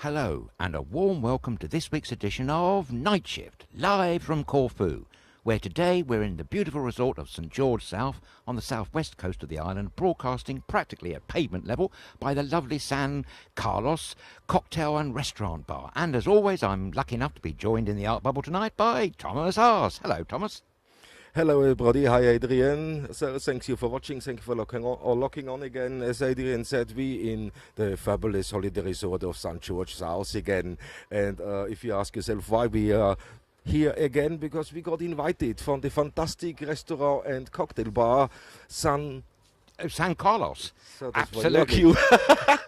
Hello, and a warm welcome to this week's edition of Nightshift, live from Corfu, where today we're in the beautiful resort of St Geroge South on the southwest coast of the island, broadcasting practically at pavement level by the lovely San Carlos cocktail and restaurant bar. And as always, I'm lucky enough to be joined in the art bubble tonight by Thomas Haas. Hello, Thomas. Hello everybody, hi Adrian. So thank you for watching, thank you for locking on again. As Adrian said, we in the fabulous holiday resort of St Geroge South again. And if you ask yourself why we are here again, because we got invited from the fantastic restaurant and cocktail bar San Carlos. So that's absolutely.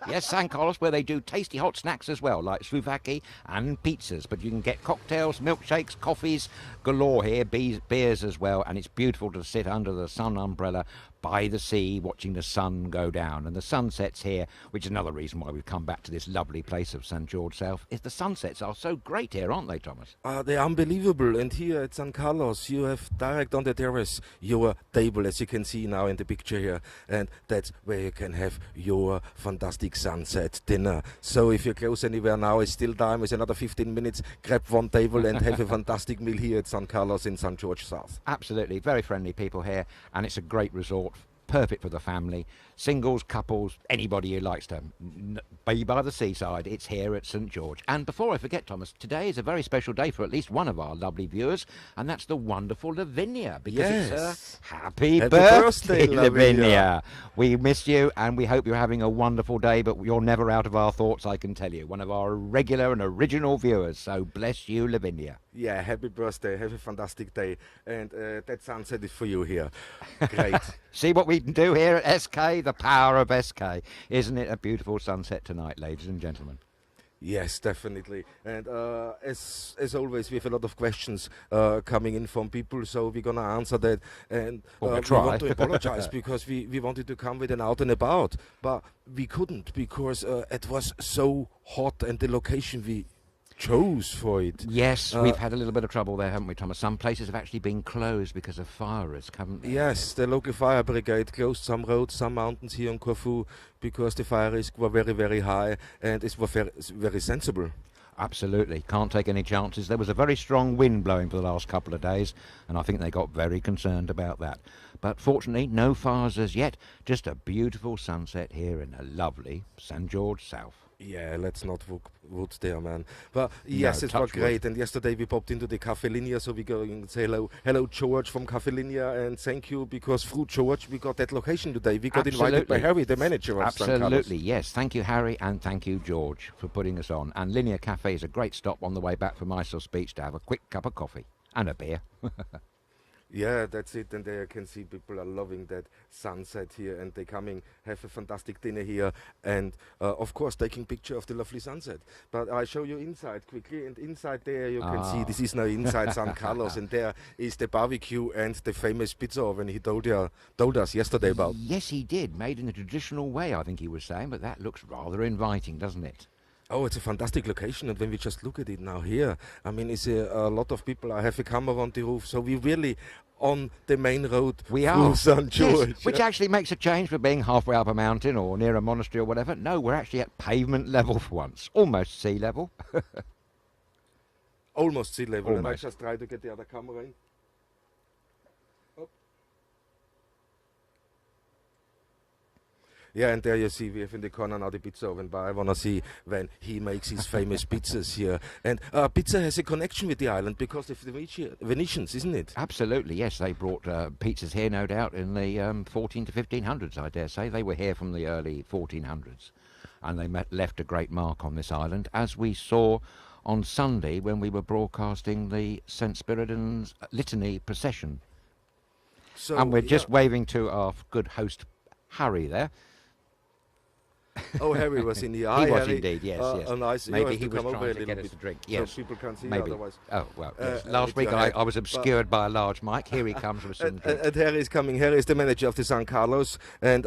Yes, San Carlos, where they do tasty hot snacks as well, like souvlaki and pizzas. But you can get cocktails, milkshakes, coffees galore here, beers as well. And it's beautiful to sit under the sun umbrella by the sea, watching the sun go down. And the sunsets here, which is another reason why we've come back to this lovely place of St Geroge South, is the sunsets are so great here, aren't they, Thomas? They're unbelievable. And here at San Carlos, you have direct on the terrace your table, as you can see now in the picture here. And that's where you can have your fantastic sunset dinner. So if you're close anywhere now, it's still time. It's another 15 minutes. Grab one table and have a fantastic meal here at San Carlos in St Geroge South. Absolutely. Very friendly people here. And it's a great resort. Perfect for the family, singles, couples, anybody who likes to be by the seaside. It's here at St George. And before I forget, Thomas, today is a very special day for at least one of our lovely viewers, and that's the wonderful Lavinia, because it's her happy birthday, Lavinia. We miss you, and we hope you're having a wonderful day, but you're never out of our thoughts, I can tell you. One of our regular and original viewers, so bless you, Lavinia. Yeah, happy birthday. Have a fantastic day. And that sunset is for you here. Great. See what we can do here at SK, the power of SK. Isn't it a beautiful sunset tonight, ladies and gentlemen? Yes, definitely. And as always, we have a lot of questions coming in from people, so we're going to answer that. And we want to apologize because we wanted to come with an out and about, but we couldn't because it was so hot and the location we chose for it. Yes, we've had a little bit of trouble there, haven't we, Thomas? Some places have actually been closed because of fire risk, haven't they? Yes, the local fire brigade closed some roads, some mountains here in Corfu because the fire risk were very, very high, and it was very, very sensible. Absolutely. Can't take any chances. There was a very strong wind blowing for the last couple of days, and I think they got very concerned about that. But fortunately, no fires as yet. Just a beautiful sunset here in a lovely St Geroge South. Yeah, let's not wood there, man. But yes, it was great. And yesterday we popped into the Cafe Linea, so we're going to say hello, George from Cafe Linea, and thank you, because through George we got that location today. We got invited by Harry, the manager of St. Carlos. Absolutely, yes. Thank you, Harry, and thank you, George, for putting us on. And Linea Cafe is a great stop on the way back from Isles Beach to have a quick cup of coffee and a beer. Yeah, that's it. And there you can see people are loving that sunset here, and they coming, have a fantastic dinner here, and of course taking picture of the lovely sunset. But I show you inside quickly, and inside there you can see this is now inside San Carlos, and there is the barbecue and the famous pizza oven he told us yesterday about. Yes, he did. Made in the traditional way, I think he was saying, but that looks rather inviting, doesn't it? Oh, it's a fantastic location, and when we just look at it now here, I mean, it's a lot of people. I have a camera on the roof, so we really on the main road through St George. Yes, which actually makes a change for being halfway up a mountain or near a monastery or whatever. No, we're actually at pavement level for once, almost sea level. Almost sea level, almost. And I just try to get the other camera in. Yeah, and there you see we have in the corner now the pizza oven, but I want to see when he makes his famous pizzas here. And pizza has a connection with the island because of the Venetians, isn't it? Absolutely, yes. They brought pizzas here, no doubt, in the 14 to 1500s, I dare say. They were here from the early 1400s, and they left a great mark on this island, as we saw on Sunday when we were broadcasting the St Spiridon's Litany procession. So, and we're just waving to our good host, Harry, there. Oh, Harry was in the eye. He was Harry, indeed, yes. Nice. Maybe he was trying to get us a drink. Yes, so people can't see maybe. Otherwise. Oh, well, yes. Last week I was obscured by a large mic. Here he comes with some drink. And Harry is coming. Harry is the manager of the San Carlos, and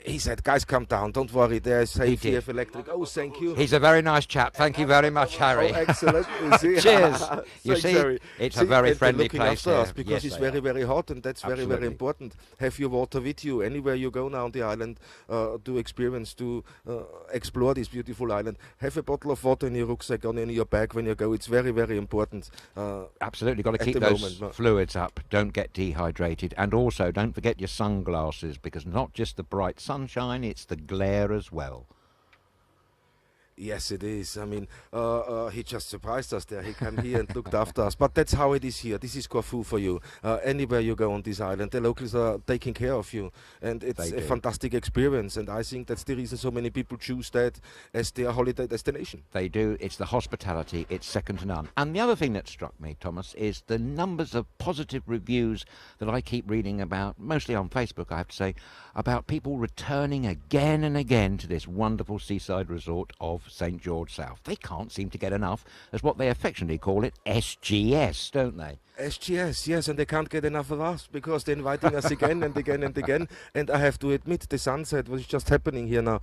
he said, guys, come down. Don't worry. There's safety of electric. Oh, thank you. He's a very nice chap. Thank you very much, Harry. Oh, excellent. Cheers. You see, it's a very friendly place after us because yes, it's very, very hot, and that's very, very important. Have your water with you anywhere you go now on the island to experience, to to explore this beautiful island, have a bottle of water in your rucksack or in your bag when you go. It's very, very important. Absolutely, got to keep those fluids up. Don't get dehydrated, and also don't forget your sunglasses, because not just the bright sunshine, it's the glare as well. Yes, it is. I mean, he just surprised us there. He came here and looked after us. But that's how it is here. This is Corfu for you. Anywhere you go on this island, the locals are taking care of you. And it's a fantastic experience. And I think that's the reason so many people choose that as their holiday destination. They do. It's the hospitality. It's second to none. And the other thing that struck me, Thomas, is the numbers of positive reviews that I keep reading about, mostly on Facebook, I have to say, about people returning again and again to this wonderful seaside resort of St Geroge South. They can't seem to get enough, as what they affectionately call it, SGS, don't they? SGS, yes, and they can't get enough of us because they're inviting us again and again and again. And I have to admit, the sunset, what is just happening here now,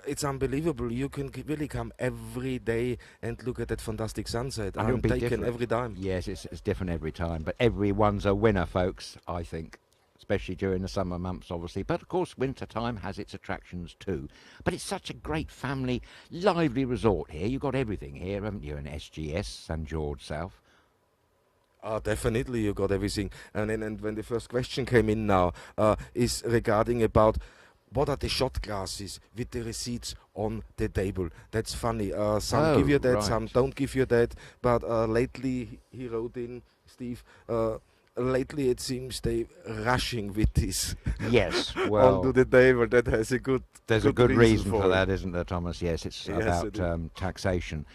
it's unbelievable. You can really come every day and look at that fantastic sunset. And I'm taken different every time. Yes, it's different every time, but everyone's a winner, folks, I think. Especially during the summer months, obviously. But, of course, winter time has its attractions too. But it's such a great family, lively resort here. You've got everything here, haven't you, in SGS, St Geroge South? Definitely, you got everything. And when the first question came in now, is regarding about what are the shot glasses with the receipts on the table. That's funny. Some give you that, right. Some don't give you that. But lately, he wrote in, Steve, lately it seems they rushing with this. Yes, well, onto the table. That has a good. There's a good reason for that, isn't there, Thomas? Yes, it's Yes, about taxation.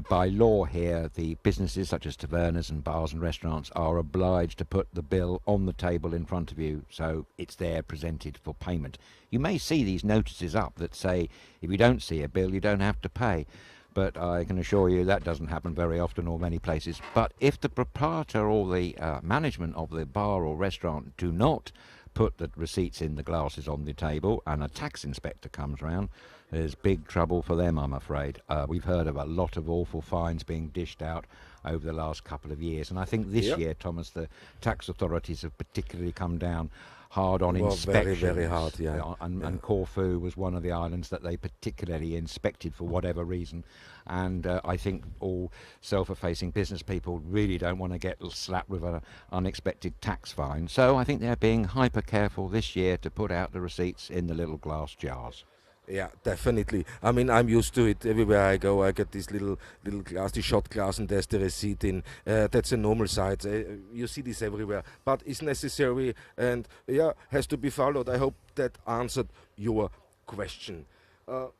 By law here, the businesses such as tavernas and bars and restaurants are obliged to put the bill on the table in front of you, so it's there presented for payment. You may see these notices up that say if you don't see a bill, you don't have to pay. But I can assure you that doesn't happen very often or many places. But if the proprietor or the management of the bar or restaurant do not put the receipts in the glasses on the table and a tax inspector comes round, there's big trouble for them, I'm afraid. We've heard of a lot of awful fines being dished out over the last couple of years. And I think this year, Thomas, the tax authorities have particularly come down hard on inspections. Very, very hard, And Corfu was one of the islands that they particularly inspected for whatever reason. And I think all self-effacing business people really don't want to get slapped with an unexpected tax fine. So I think they're being hyper careful this year to put out the receipts in the little glass jars. Yeah, definitely. I mean, I'm used to it. Everywhere I go, I get this little glass, the shot glass, and there's the receipt in. That's a normal size. You see this everywhere. But it's necessary and, has to be followed. I hope that answered your question. The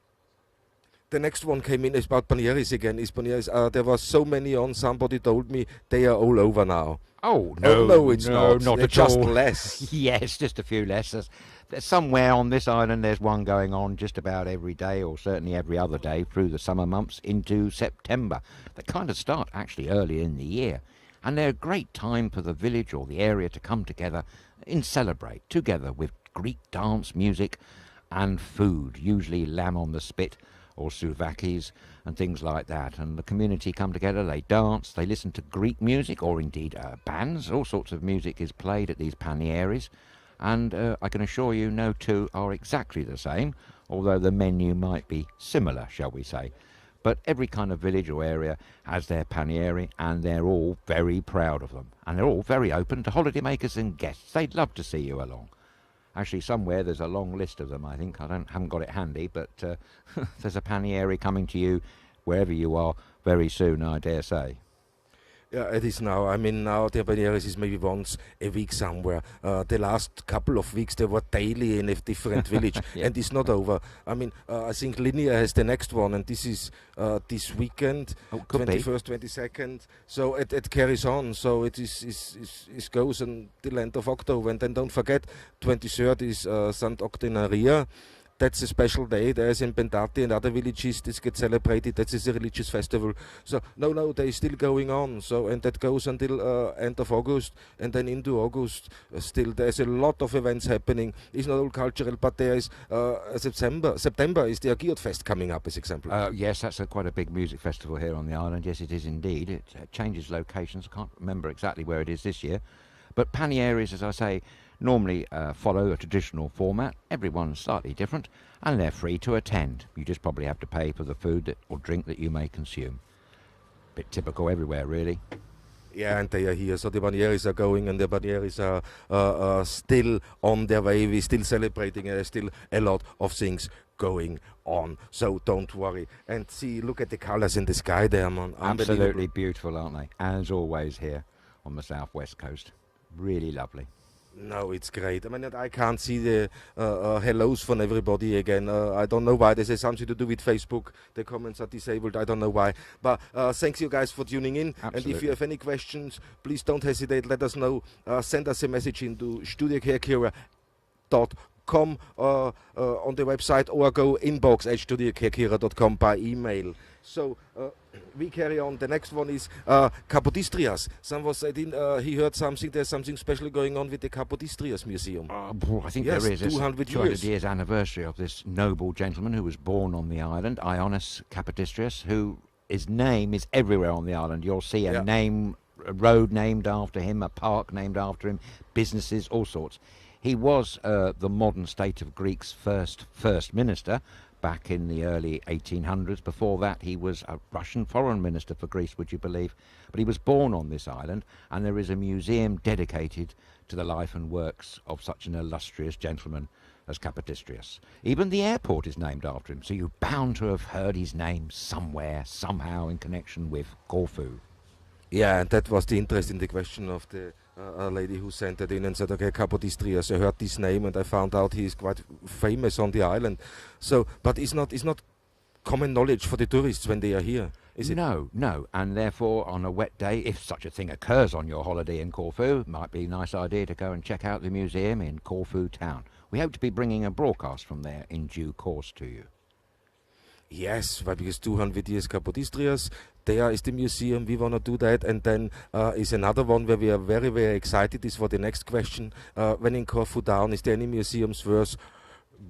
next one came in is about panieris again. There were so many on. Somebody told me they are all over now. Oh, no, it's not. Not They're at just all. less. Yes, just a few less. There's somewhere on this island there's one going on just about every day, or certainly every other day through the summer months into September. They kind of start actually early in the year, and they're a great time for the village or the area to come together and celebrate together with Greek dance music and food, usually lamb on the spit or souvlakis and things like that. And the community come together, they dance, they listen to Greek music, or indeed bands. All sorts of music is played at these panieris. And I can assure you no two are exactly the same, although the menu might be similar, shall we say. But every kind of village or area has their panieri, and they're all very proud of them. And they're all very open to holidaymakers and guests. They'd love to see you along. Actually, somewhere there's a long list of them, I think. I haven't got it handy, but there's a panieri coming to you wherever you are very soon, I dare say. Yeah, it is now. I mean, now the panieris is maybe once a week somewhere. The last couple of weeks they were daily in a different village, and it's not over. I mean, I think Linear has the next one, and this is this weekend, 21st, 22nd. So it carries on. So it goes until end of October, and then don't forget, 23rd is St Geroge. That's a special day. There's in Bendati and other villages this gets celebrated. That is a religious festival. So no, they're still going on. So and that goes until end of August, and then into August. Still, there's a lot of events happening. It's not all cultural, but there is September is the Agiot Fest coming up, as example. Yes, that's quite a big music festival here on the island. Yes, it is indeed. It changes locations. I can't remember exactly where it is this year. But panieris, as I say, normally follow a traditional format. Everyone's slightly different, and they're free to attend. You just probably have to pay for the food or drink that you may consume. Bit typical everywhere, really. Yeah, and they are here. So the Banieris are going, and the Banieris are still on their way. We're still celebrating, and there's still a lot of things going on. So don't worry. And see, look at the colors in the sky there, man. Absolutely beautiful, aren't they? As always here on the southwest coast. Really lovely. No, it's great. I mean, I can't see the hellos from everybody again. I don't know why. This has something to do with Facebook. The comments are disabled. I don't know why. But thanks you guys for tuning in. Absolutely. And if you have any questions, please don't hesitate. Let us know. Send us a message into StudioKerkyra.com on the website, or go inbox at StudioKerkyra.com by email. So we carry on. The next one is Kapodistrias. Someone said he heard something. There's something special going on with the Kapodistrias Museum. I think yes, there is. 200 years anniversary of this noble gentleman who was born on the island, Ioannis Kapodistrias, his name is everywhere on the island. You'll see a road named after him, a park named after him, businesses, all sorts. He was the modern state of Greece's first minister back in the early 1800s. Before that, he was a Russian foreign minister for Greece, would you believe? But he was born on this island, and there is a museum dedicated to the life and works of such an illustrious gentleman as Kapodistrias. Even the airport is named after him, so you're bound to have heard his name somewhere, somehow in connection with Corfu. Yeah, and that was the interest in the question of the lady who sent it in and said, okay, Kapodistrias, I heard this name and I found out he is quite famous on the island. So, but it's not common knowledge for the tourists when they are here, is it? No, and therefore on a wet day, if such a thing occurs on your holiday in Corfu, it might be a nice idea to go and check out the museum in Corfu town. We hope to be bringing a broadcast from there in due course to you. Yes, because 200 years Kapodistrias, there is the museum, we want to do that, and then is another one where we are very, very excited. This is for the next question. When in Corfu town, is there any museums worth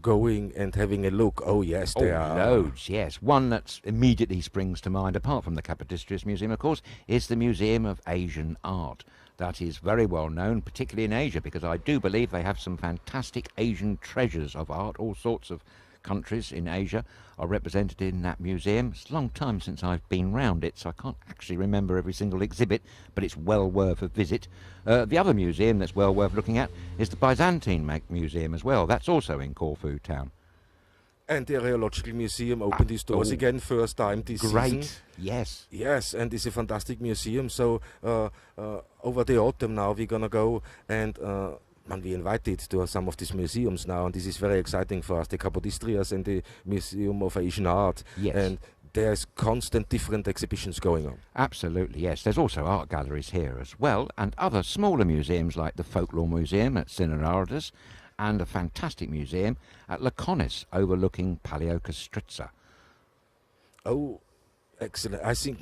going and having a look? Oh yes, there are. Loads, yes. One that immediately springs to mind, apart from the Kapodistrias Museum, of course, is the Museum of Asian Art. That is very well known, particularly in Asia, because I do believe they have some fantastic Asian treasures of art. All sorts of countries in Asia are represented in that museum. It's a long time since I've been round it, so I can't actually remember every single exhibit, but it's well worth a visit. The other museum that's well worth looking at is the Byzantine Museum as well. That's also in Corfu town. And the Archaeological Museum opened its doors again, first time this season. Great, yes. Yes, and it's a fantastic museum. So over the autumn now we're gonna go and we invited to some of these museums now, and this is very exciting for us, the Kapodistrias and the Museum of Asian Art. Yes. And there's constant different exhibitions going on. Absolutely, yes. There's also art galleries here as well, and other smaller museums like the Folklore Museum at Synonarides, and a fantastic museum at Laconis overlooking Paleokastritsa. Oh, excellent. I think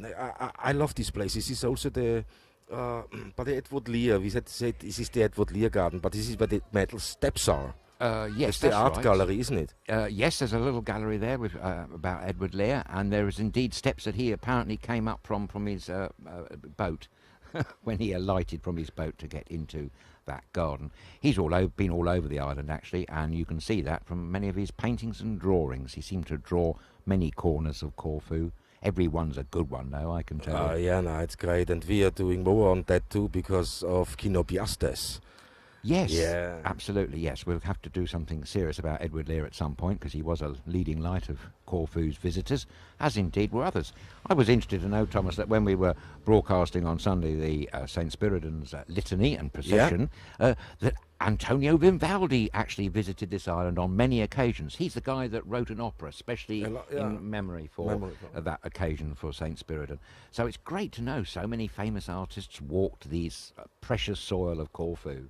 I love this place. This is also the but the Edward Lear, we said this is the Edward Lear garden, but this is where the metal steps are. Yes, it's the art right. gallery, isn't it? Yes, there's a little gallery there with about Edward Lear, and there is indeed steps that he apparently came up from his boat when he alighted from his boat to get into that garden. He's been all over the island actually, and you can see that from many of his paintings and drawings. He seemed to draw many corners of Corfu. Everyone's a good one, though, I can tell you. Yeah, no, it's great, and we are doing more on that too because of Kinopiastes. Yes, yeah. Absolutely, yes. We'll have to do something serious about Edward Lear at some point, because he was a leading light of Corfu's visitors, as indeed were others. I was interested to know, Thomas, that when we were broadcasting on Sunday the St Spiridon's litany and procession, that Antonio Vivaldi actually visited this island on many occasions. He's the guy that wrote an opera, especially in memory for that occasion for St Spiridon. So it's great to know so many famous artists walked these precious soil of Corfu.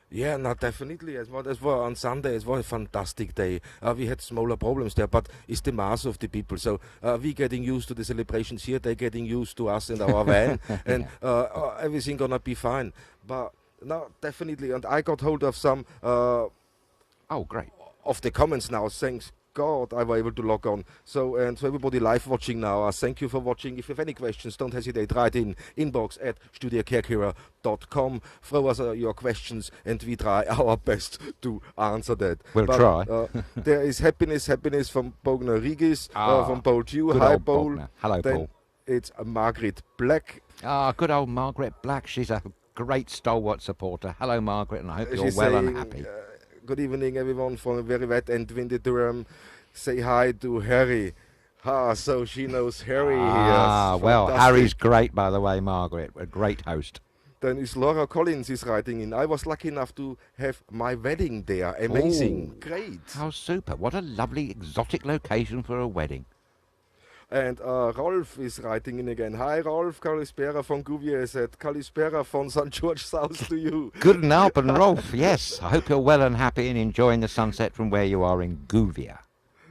Yeah, no, definitely. As well on Sunday, it was a fantastic day. We had smaller problems there, but it's the mass of the people. So we getting used to the celebrations here. They're getting used to us and our van, and everything gonna be fine. But no, definitely. And I got hold of some. Oh, great. Of the comments now saying God, I was able to log on. So, and so everybody live watching now, thank you for watching. If you have any questions, don't hesitate. Write in inbox at StudioKerkyra.com. Throw us your questions, and we try our best to answer that. We'll try. There is happiness from Bogner Regis, from Paul Dew. Good Hi, old Paul. Bogner. Hello, Then Paul. it's Margaret Black. Good old Margaret Black. She's a great stalwart supporter. Hello, Margaret, and I hope you're She's well saying, and happy. Good evening, everyone, from a very wet and windy Durham. Say hi to Harry. So she knows Harry here. Well, Fantastic. Harry's great, by the way, Margaret. A great host. Then is Laura Collins is writing in. I was lucky enough to have my wedding there. Amazing. Ooh. Great. How super. What a lovely exotic location for a wedding. And Rolf is writing in again. Hi Rolf, Kalispera von Gouvier said, Kalispera von St Geroge South to you. Good and Alpen, Rolf. Yes. I hope you're well and happy and enjoying the sunset from where you are in Gouvier.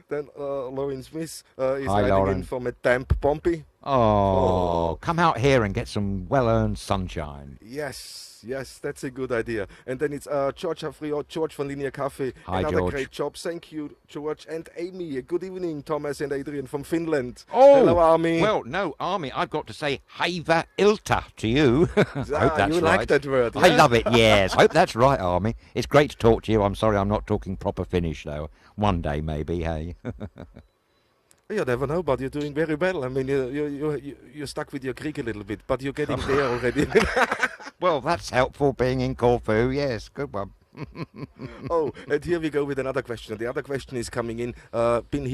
Then Lauren Smith is Hi, writing Lauren. in from a damp Pompey. Come out here and get some well-earned sunshine. Yes, that's a good idea. And then it's George Afriot, George von Linie Cafe. Hi, Another George. great job. Thank you, George. And Amy. Good evening, Thomas and Adrian from Finland. Oh, hello, Army. Well, no, Army, I've got to say Heiva Ilta to you. I hope that's you right. like that word, yeah? I love it, yes. Hope that's right, Army. It's great to talk to you. I'm sorry I'm not talking proper Finnish, though. One day, maybe, hey. You never know, but you're doing very well. I mean, you're stuck with your Greek a little bit, but you're getting there already. Well, that's helpful being in Corfu. Yes, good one. Oh, and here we go with another question. The other question is coming in. Coming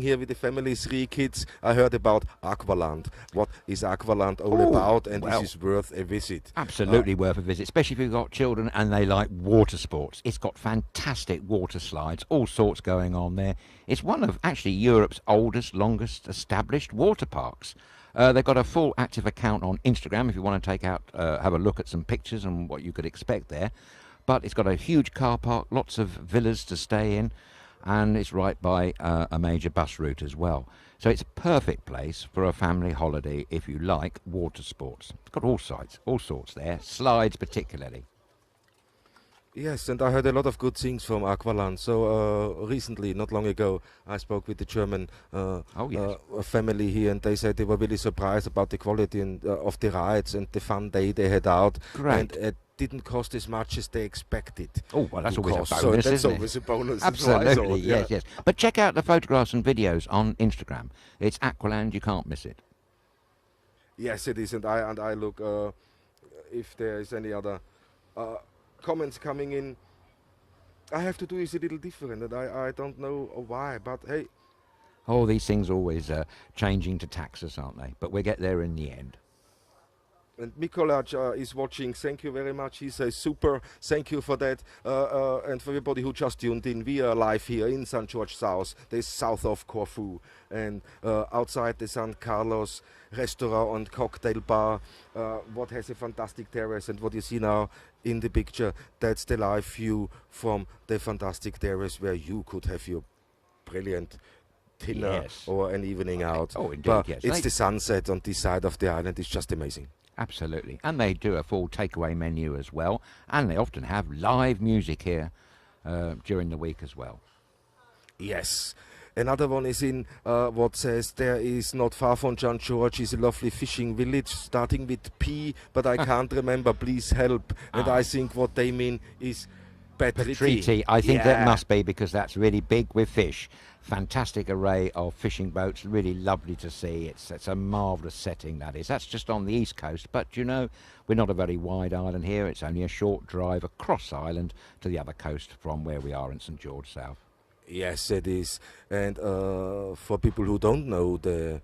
here with the family, 3 kids. I heard about Aqualand. What is Aqualand all about? And well, this is worth a visit. Absolutely worth a visit, especially if you've got children and they like water sports. It's got fantastic water slides, all sorts going on there. It's one of actually Europe's oldest, longest established water parks. They've got a full active account on Instagram if you want to have a look at some pictures and what you could expect there. But it's got a huge car park, lots of villas to stay in, and it's right by a major bus route as well. So it's a perfect place for a family holiday if you like water sports. It's got all sorts there, slides particularly. Yes, and I heard a lot of good things from Aqualand. So recently, not long ago, I spoke with the German family here, and they said they were really surprised about the quality of the rides and the fun day they had out. Great. And it didn't cost as much as they expected. Oh, well, that's always cost. a bonus, so that's isn't it? always a bonus. Absolutely, yes. But check out the photographs and videos on Instagram. It's Aqualand, you can't miss it. Yes, it is, and I look if there is any other comments coming in. I have to do is a little different, and I don't know why, but hey. Oh, these things always changing to tax us, aren't they? But we'll get there in the end. And Mikolaj is watching. Thank you very much. He says super. Thank you for that. And for everybody who just tuned in, we are live here in St Geroge South. This south of Corfu, and outside the San Carlos restaurant and cocktail bar, what has a fantastic terrace. And what you see now in the picture, that's the live view from the fantastic terrace where you could have your brilliant dinner or an evening out. Oh, indeed, but yes. it's the sunset on this side of the island. It's just amazing. Absolutely. And they do a full takeaway menu as well. And they often have live music here during the week as well. Yes. Another one is in what says there is not far from St Geroge is a lovely fishing village starting with P, but I can't remember. Please help. And I think what they mean is Petriti. I think that must be because that's really big with fish. Fantastic array of fishing boats, really lovely to see. It's a marvellous setting, that is. That's just on the east coast, but you know, we're not a very wide island here. It's only a short drive across island to the other coast from where we are in St Geroge South. Yes, it is. And for people who don't know, the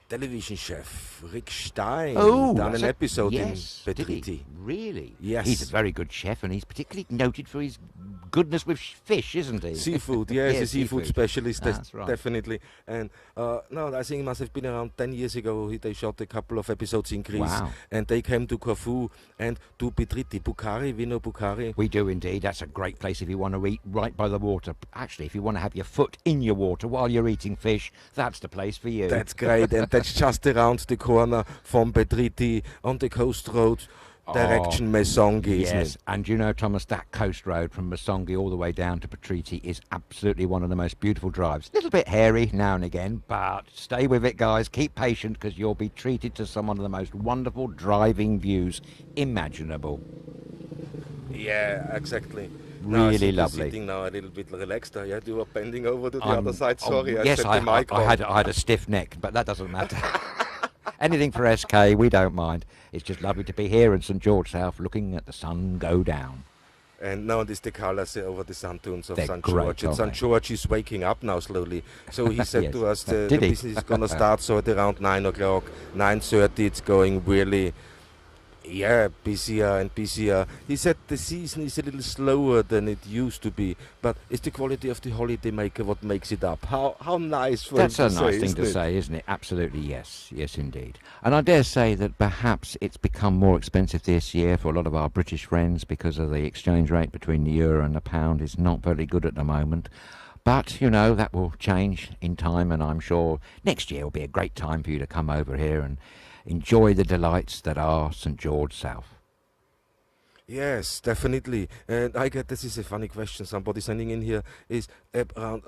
television chef Rick Stein done an episode in Petriti. Really? Yes. He's a very good chef, and he's particularly noted for his goodness with fish, isn't he? Seafood, yes, a seafood specialist, That's right. definitely. And no, I think it must have been around 10 years ago. They shot a couple of episodes in Greece, and they came to Corfu and to Petriti. Bukhari, we know Bukhari. We do indeed. That's a great place if you want to eat right by the water. Actually, if you want to have your foot in your water while you're eating fish, that's the place for you. That's great, and that's just around the corner from Petriti on the coast road. direction Mesongi, isn't Yes, it? and you know, Thomas, that coast road from Masongi all the way down to Patriti is absolutely one of the most beautiful drives. A little bit hairy now and again, but stay with it, guys. Keep patient, because you'll be treated to some of the most wonderful driving views imaginable. Yeah, exactly. Now I Really think you're lovely. sitting now a little bit relaxed. Yeah, you were bending over to the I'm- other side. Sorry, oh, I yes, set the mic I wrong. had a stiff neck, but that doesn't matter. Anything for SK, we don't mind. It's just lovely to be here in St George South, looking at the sun go down. And now this the colours over the sun dunes of They're St great, George. And aren't St they? George is waking up now slowly. So he said Yes. to us the Did he? business is going to start so at around 9 o'clock, 9:30. It's going really, busier and busier. He said the season is a little slower than it used to be, but it's the quality of the holiday maker what makes it up. How nice for That's him a to nice say, thing isn't to it? say, isn't it? Absolutely, yes. Yes, indeed. And I dare say that perhaps it's become more expensive this year for a lot of our British friends because of the exchange rate between the euro and the pound is not very good at the moment. But, you know, that will change in time, and I'm sure next year will be a great time for you to come over here and enjoy the delights that are St George South. Yes, definitely. And I get this is a funny question. Somebody sending in here is around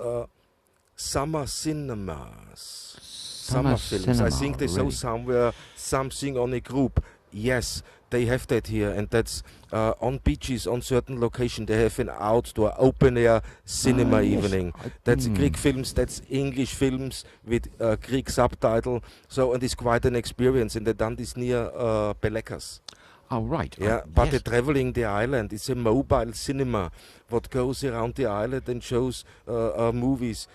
summer cinemas, summer films. I think they saw really. somewhere something on a group. Yes, they have that here, and that's on beaches, on certain location. They have an outdoor, open air cinema Yes. evening. That's Greek films. That's English films with Greek subtitle. So, and it's quite an experience. And they done this near Belekas. Oh, right. Yeah, Oh, but yes. they're traveling the island. It's a mobile cinema what goes around the island and shows movies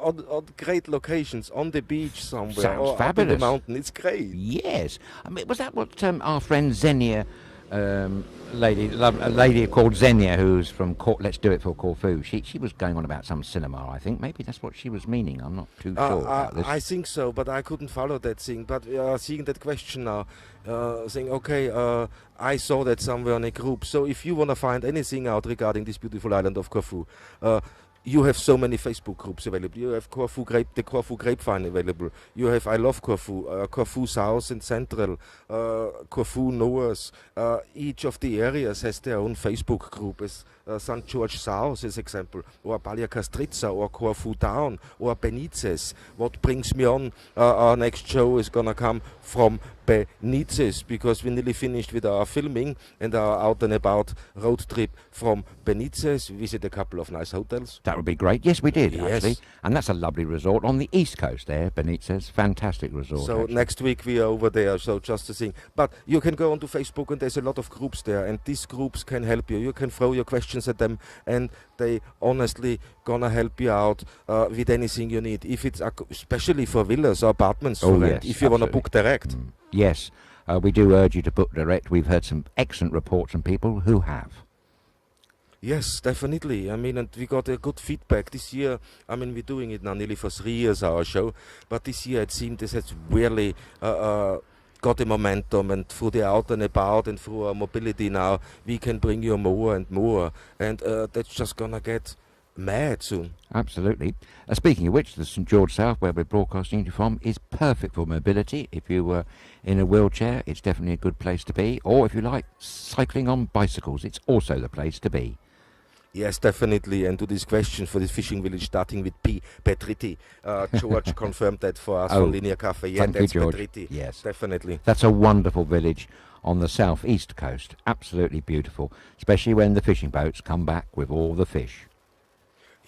on great locations, on the beach somewhere, Sounds or up in the fabulous. mountain. It's great. Yes. I mean, was that what our friend Xenia, a lady called Xenia, who's from Let's Do It for Corfu, she was going on about some cinema, I think. Maybe that's what she was meaning. I'm not too sure about this. I think so, but I couldn't follow that thing. But seeing that question now, saying, okay, I saw that somewhere on a group. So if you want to find anything out regarding this beautiful island of Corfu, you have so many Facebook groups available. You have the Corfu Grapevine available. You have I Love Corfu, Corfu South and Central, Corfu North. Each of the areas has their own Facebook group. As St George South, as example, or Balia Castrizza, or Corfu Town, or Benitez. What brings me on? Our next show is gonna come from Benitez, because we nearly finished with our filming and our out and about road trip from Benitez. We visit a couple of nice hotels. That would be great. Yes, we did, Yes. actually. And that's a lovely resort on the east coast there, Benitez. Fantastic resort. So actually. next week we are over there, so just a thing. But you can go onto Facebook and there's a lot of groups there, and these groups can help you. You can throw your questions at them and they honestly gonna help you out with anything you need. If it's especially for villas or apartments for rent, yes, if you want to absolutely. book direct. Yes, we do urge you to book direct. We've heard some excellent reports from people who have. Yes, definitely. I mean, and we got a good feedback this year. I mean, we're doing it now nearly for 3 years, our show. But this year it seemed this has really got a momentum, and through the out and about and through our mobility now, we can bring you more and more. And that's just going to get mad soon. Absolutely. Speaking of which, the St George South, where we're broadcasting you from, is perfect for mobility. If you were in a wheelchair, it's definitely a good place to be. Or if you like cycling on bicycles, it's also the place to be. Yes, definitely. And to this question for this fishing village, starting with P. Petriti. George confirmed that for us from Linear Cafe. Yeah, thank you, that's George. Petriti. Yes. Definitely. That's a wonderful village on the southeast coast. Absolutely beautiful, especially when the fishing boats come back with all the fish.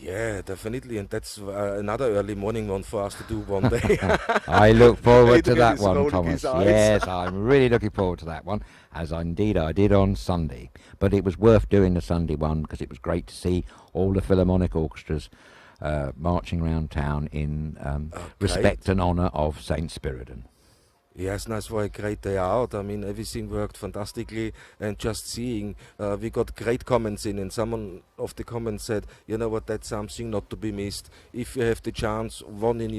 Yeah, definitely. And that's another early morning one for us to do one day. I look forward to Adrian that is one, rolling Thomas. his eyes. Yes, I'm really looking forward to that one, as indeed I did on Sunday. But it was worth doing the Sunday one because it was great to see all the Philharmonic orchestras marching around town in respect and honour of St Spiridon. Yes, nice for a great day out. I mean, everything worked fantastically, and just seeing, we got great comments in, and someone of the comments said, you know what, that's something not to be missed. If you have the chance once in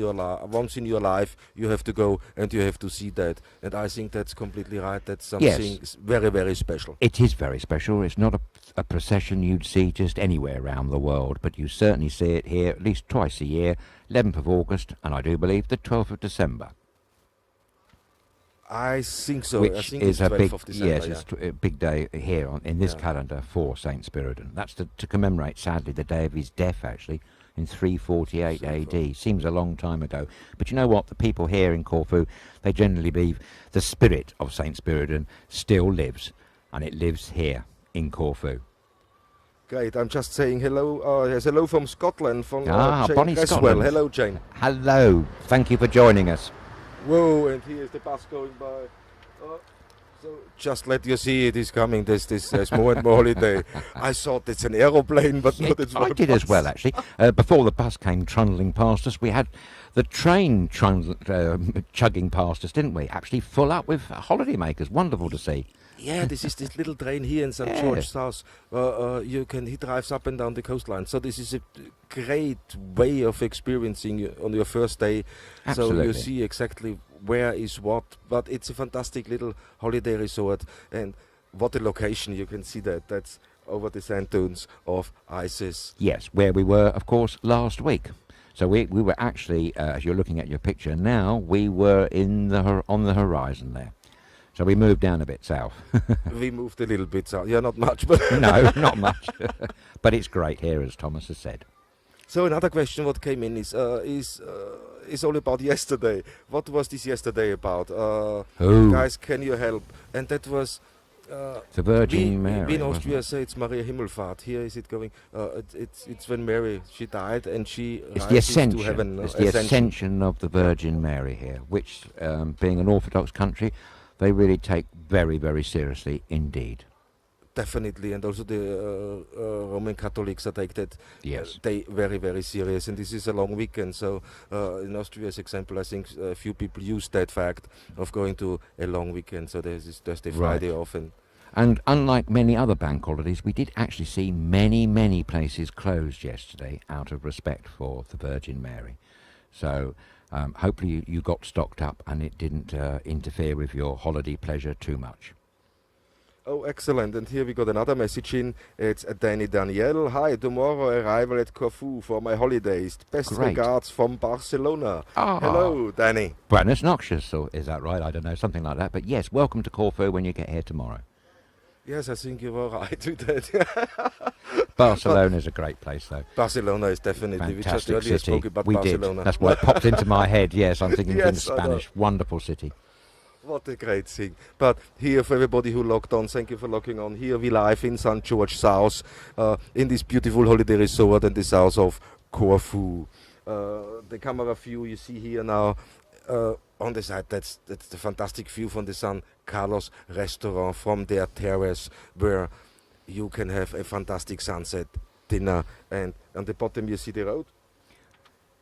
your life, you have to go and you have to see that. And I think that's completely right. That's something very, very special. It is very special. It's not a procession you'd see just anywhere around the world, but you certainly see it here at least twice a year, 11th of August, and I do believe the 12th of December. I think so. I which think is it's a 12th big, of December. yes, it's a big day here in this calendar for St Spiridon. That's to commemorate, sadly, the day of his death, actually, in 348 AD. Seems a long time ago. But you know what? The people here in Corfu, they generally believe the spirit of St Spiridon still lives, and it lives here in Corfu. Great. I'm just saying hello. Yes, hello from Scotland, from Jane Bonnie Creswell. Scotland. Hello, Jane. Hello. Thank you for joining us. Whoa, and here's the bus going by. So just let you see it is coming. There's more and more holiday. I thought it's an aeroplane, but not. It's I did as well, actually. Before the bus came trundling past us, we had the train chugging past us, didn't we? Actually full up with holidaymakers. Wonderful to see. Yeah, this is this little train here in St Geroge South. He drives up and down the coastline. So this is a great way of experiencing on your first day. Absolutely. So you see exactly where is what. But it's a fantastic little holiday resort. And what a location. You can see that. That's over the sand dunes of Isis. Yes, where we were, of course, last week. So we were actually, as you're looking at your picture now, we were on the horizon there. So we moved down a bit south. We moved a little bit south. Yeah, not much, but no, not much. But it's great here, as Thomas has said. So another question what came in is all about yesterday. What was this yesterday about? Guys, can you help? And that was the Virgin Mary. We in Austria say it's Maria Himmelfahrt. Here is it going? It's when Mary she died and she rises to heaven. It's the ascension of the Virgin Mary here, which, being an Orthodox country, they really take very, very seriously indeed. Definitely, and also the Roman Catholics are take that day very, very serious. And this is a long weekend, so in Austria, as example, I think a few people use that fact of going to a long weekend. So there's this Thursday, Friday off. And unlike many other bank holidays, we did actually see many, many places closed yesterday out of respect for the Virgin Mary. So hopefully you got stocked up and it didn't interfere with your holiday pleasure too much. Oh, excellent. And here we got another message in. It's Danny Danielle. Hi, tomorrow arrival at Corfu for my holidays. Best regards from Barcelona. Hello, Danny. Buenos noches, or is that right? I don't know, something like that. But yes, welcome to Corfu when you get here tomorrow. Yes, I think you were right with that. Barcelona is a great place, though. Barcelona is definitely. Fantastic we just earlier city. spoke about we Barcelona. Did. That's why it popped into my head. Yes, I'm thinking in Spanish. I know. Wonderful city. What a great thing. But here, for everybody who logged on, thank you for logging on. Here we live in St Geroge South, in this beautiful holiday resort in the south of Corfu. The camera view you see here now on the side, that's the fantastic view from the San Carlos restaurant, from their terrace, where you can have a fantastic sunset dinner. And on the bottom you see the road.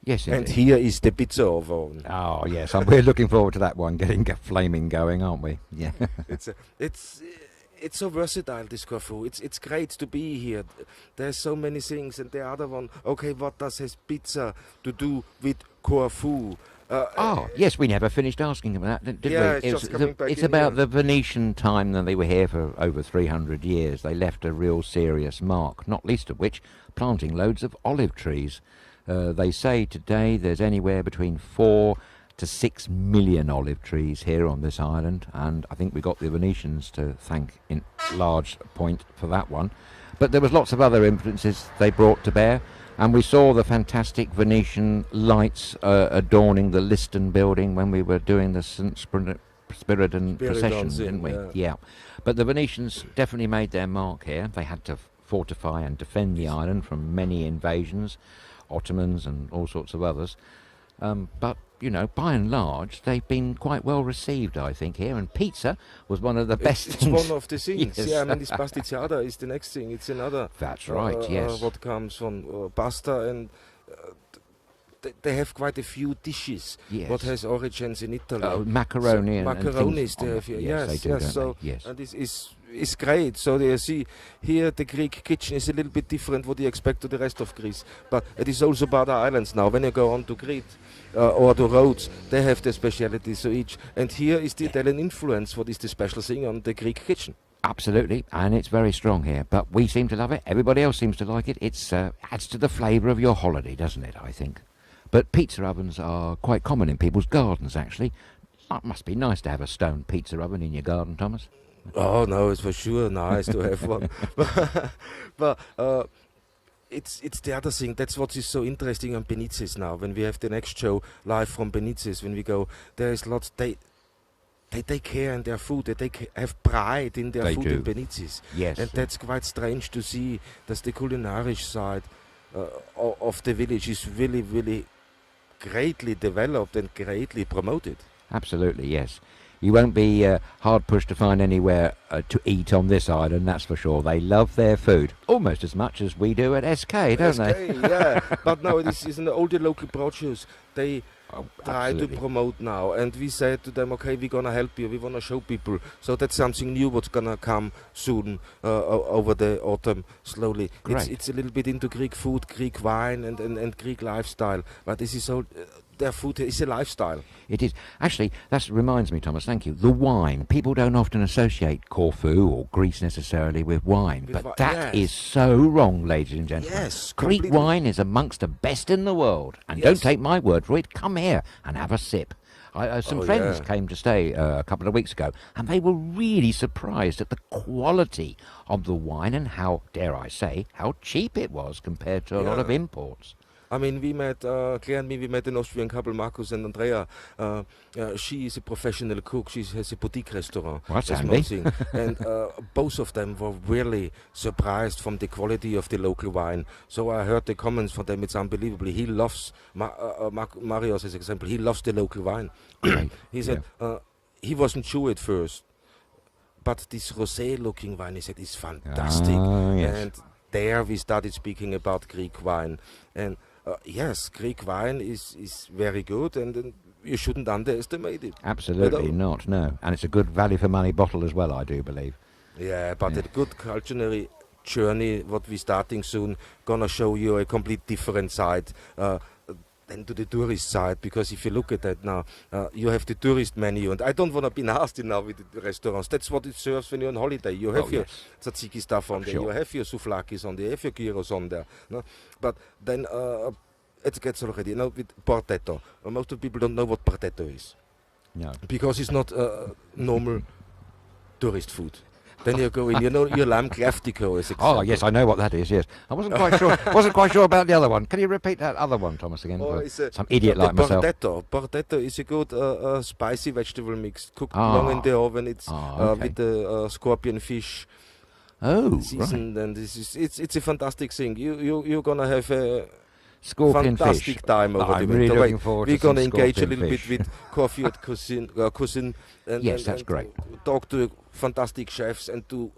Yes, and indeed. here is the pizza oven. Oh yes, we're looking forward to that one getting flaming going, aren't we? Yeah. It's so versatile, this Corfu. It's great to be here. There's so many things, and the other one. Okay, what does his pizza to do with Corfu? Yes, we never finished asking him that, did we? It's about the Venetian time that they were here for over 300 years. They left a real serious mark, not least of which planting loads of olive trees. They say today there's anywhere between 4 to 6 million olive trees here on this island, and I think we got the Venetians to thank in large point for that one. But there was lots of other influences they brought to bear, and we saw the fantastic Venetian lights adorning the Liston building when we were doing the St Spiridon procession, didn't we? Yeah. But the Venetians definitely made their mark here. They had to fortify and defend the island from many invasions, Ottomans and all sorts of others. But, you know, by and large, they've been quite well received, I think, here. And pizza was one of the best things. It's one of the things. Yes. Yeah, I mean, this pastizzata is the next thing. It's another. That's right, yes. What comes from pasta, and they have quite a few dishes. Yes. What has origins in Italy. Macaroni and macaronis things. they have here. Yes, they do, don't so, they? Yes. And this is great. So you see, here the Greek kitchen is a little bit different what you expect to the rest of Greece. But it is also about the islands now. When you go on to Crete or to Rhodes, they have their specialities. So each, and here is the Italian influence. What is the special thing on the Greek kitchen? Absolutely, and it's very strong here. But we seem to love it. Everybody else seems to like it. It adds to the flavour of your holiday, doesn't it, I think? But pizza ovens are quite common in people's gardens, actually. It must be nice to have a stone pizza oven in your garden, Thomas. Oh no, it's for sure nice to have one. But it's the other thing. That's what is so interesting on Benitez now. When we have the next show live from Benitez, when we go, there is lots. They take care in their food. They have pride in their They food do. in Benitez. Yes. And that's quite strange to see that the culinary side of the village is really, really greatly developed and greatly promoted. Absolutely, yes. You won't be hard pushed to find anywhere to eat on this island, that's for sure. They love their food almost as much as we do at SK, don't they? Yeah. But no, this is all the local produce. They try absolutely. to promote now, and we said to them, okay, we're gonna help you, we wanna show people. So that's something new what's gonna come soon over the autumn slowly. Great. It's a little bit into Greek food, Greek wine, and Greek lifestyle, but this is all their food is a lifestyle. It is. Actually, that reminds me, Thomas, thank you. The wine. People don't often associate Corfu or Greece necessarily with wine, but that is so wrong, ladies and gentlemen. Yes, Greek completely. wine is amongst the best in the world. And Yes. don't take my word for it. Come here and have a sip. Some friends yeah. came to stay a couple of weeks ago, and they were really surprised at the quality of the wine and how, dare I say, how cheap it was compared to a lot of imports. I mean, we met, Claire and me, we met an Austrian couple, Markus and Andrea. She is a professional cook. She has a boutique restaurant. That's a handy. small thing. And both of them were really surprised from the quality of the local wine. So I heard the comments from them. It's unbelievable. He loves, Marius as example, he loves the local wine. Great. He said he wasn't sure at first. But this rosé-looking wine, he said, is fantastic. Yes. And there we started speaking about Greek wine. And yes, Greek wine is very good, and you shouldn't underestimate it. Absolutely not, no. And it's a good value for money bottle as well, I do believe. Yeah, but a good culinary journey, what we're starting soon, gonna show you a complete different side than to the tourist side. Because if you look at that now, you have the tourist menu, and I don't want to be nasty now with the restaurants. That's what it serves when you're on holiday. You have your tzatziki stuff on there, you have your souvlakis on there, you have your gyros on there. No? But then it gets already, with portetto. Most of the people don't know what portetto is. No. Because it's not normal tourist food. Then you go in, your lamb claftico is Oh, yes, I know what that is, yes. I wasn't quite sure about the other one. Can you repeat that other one, Thomas, again? Some idiot like myself. Portetto is a good spicy vegetable mix, cooked long in the oven. It's with the scorpion fish seasoned, and it's a fantastic thing. You're gonna have a scorpion fantastic fish. time over I'm the really winter. looking forward to We're gonna some engage a scorpion little fish. bit with Corfu at cuisine, and Yes, that's great. Talk to fantastic chefs and to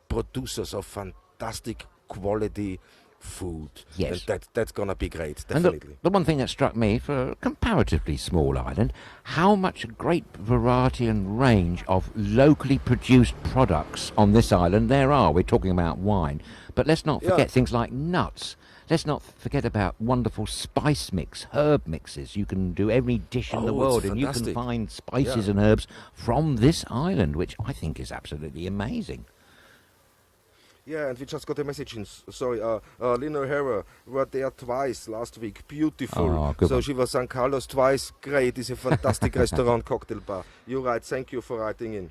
producers of fantastic quality food. Yes. And that's gonna be great, And definitely. the one thing that struck me for a comparatively small island, how much great variety and range of locally produced products on this island there are. We're talking about wine, but let's not forget things like nuts. Let's not forget about wonderful spice mix, herb mixes. You can do every dish in the world, and you can fantastic. find spices and herbs from this island, which I think is absolutely amazing. Yeah, and we just got a message in. Sorry, Lynn O'Hara were there twice last week. Beautiful. Oh, good so one. she was St Carlos twice. Great. It's a fantastic restaurant, cocktail bar. You're right. Thank you for writing in.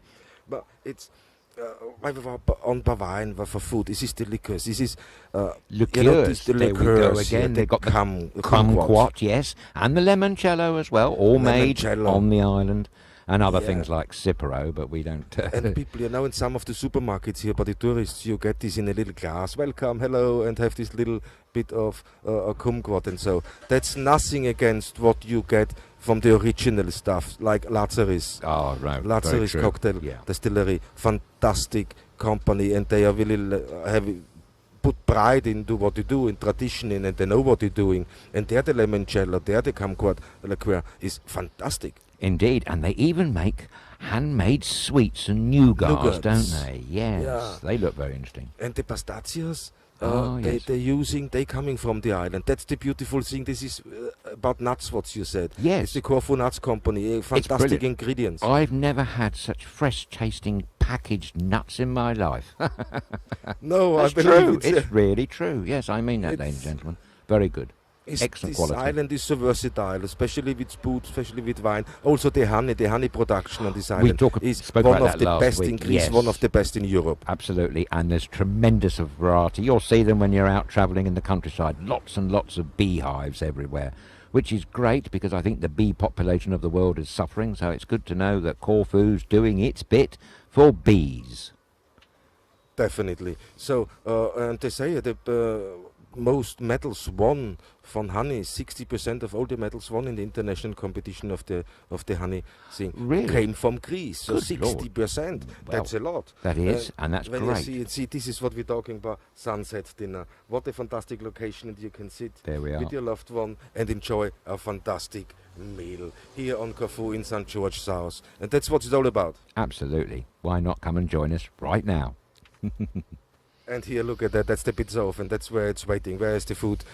But it's on Bavaria for food. This is the liquors. This is Liqueurs. the There we go liqueurs. again. They've got the kumquat. kumquat, yes, and the limoncello as well, all made Limoncello. on the island, and other things like Cipro, but we don't. And people, in some of the supermarkets here, but the tourists, you get this in a little glass. Welcome, hello, and have this little bit of kumquat, and so that's nothing against what you get from the original stuff, like Lazarus. Oh, right. Lazarus Cocktail Distillery, fantastic company, and they are really put pride into what they do, in tradition, and they know what they're doing. And they're the limoncello, they're the kumquat liqueur is fantastic. Indeed, and they even make handmade sweets and nougats, don't they? Yes, Yeah. they look very interesting. And the pistachios, yes. they coming from the island. That's the beautiful thing. This is about nuts, what you said. Yes. It's the Corfu Nuts Company, fantastic brilliant. ingredients. I've never had such fresh-tasting packaged nuts in my life. No, That's I believe true. It's really true. Yes, I mean that, ladies and gentlemen. Very good. Excellent this quality. island is so versatile, especially with food, especially with wine. Also the honey production on this We island is spoke one about of that the last best week. in Greece, Yes. one of the best in Europe. Absolutely, and there's tremendous of variety. You'll see them when you're out travelling in the countryside. Lots and lots of beehives everywhere, which is great because I think the bee population of the world is suffering, so it's good to know that Corfu's doing its bit for bees. Definitely. So, and they say the most medals won from honey, 60% of all the medals won in the international competition of the honey thing Really? came from Greece. So Good 60%. That's a lot. That is, and that's when great. you see, this is what we're talking about, sunset dinner. What a fantastic location, and you can sit There we are. with your loved one and enjoy a fantastic meal here on Corfu in St Geroge South. And that's what it's all about. Absolutely. Why not come and join us right now? And here, look at that. That's the pizza oven. That's where it's waiting. Where is the food